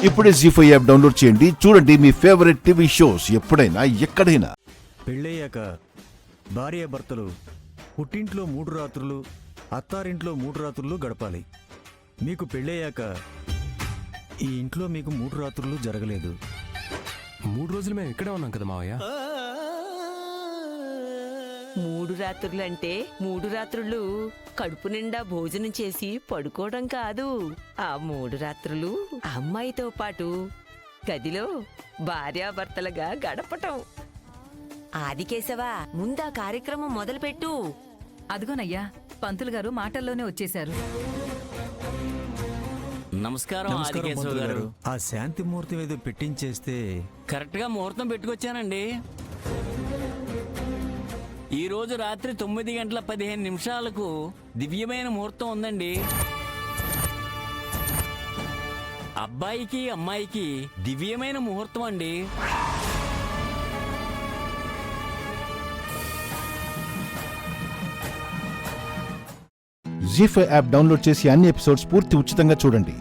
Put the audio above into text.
ఇప్పుడే జీ5 app download చేయండి. చూడండి మీ ఫేవరెట్ టీవీ షోస్ ఎప్పుడైనా ఎక్కడైనా. పెళ్ళయ్యాక భార్యాభర్తలు పుట్టింట్లో 3 రాత్రులు, అత్తారింట్లో 3 రాత్రులు గడపాలి. మీకు పెళ్ళయ్యాక ఈ ఇంట్లో మీకు 3 రాత్రులు జరగలేదు. 3 రోజులు మేము ఇక్కడే ఉన్నాం కదా మావయ్య. 3 రాత్రులంటే 3 రాత్రులు కడుపు నిండా భోజనం చేసి పడుకోవడం కాదు. ఆ 3 రాత్రులు అమ్మాయితో పాటు గదిలో భార్యాభర్తలుగా గడపటం. ఆదికేశవా, ముందా కార్యక్రమం మొదలుపెట్టు. అదిగోనయ్యా, పంతులు గారు మాటల్లోనే వచ్చేశారు. నమస్కారం నమస్కారం ఆదికేశవ పంతులు గారు. గారు. ఆ శాంతి ముహూర్తం ఏదో పెట్టించేస్తే. కరెక్ట్ గా ముహూర్తం పెట్టుకొచ్చానండి. ఈ రోజు రాత్రి 9:15 దివ్యమైన ముహూర్తం ఉందండి. అబ్బాయికి అమ్మాయికి దివ్యమైన ముహూర్తం అండి. జీ5 యాప్ డౌన్లోడ్ చేసి అన్ని ఎపిసోడ్స్ పూర్తి ఉచితంగా చూడండి.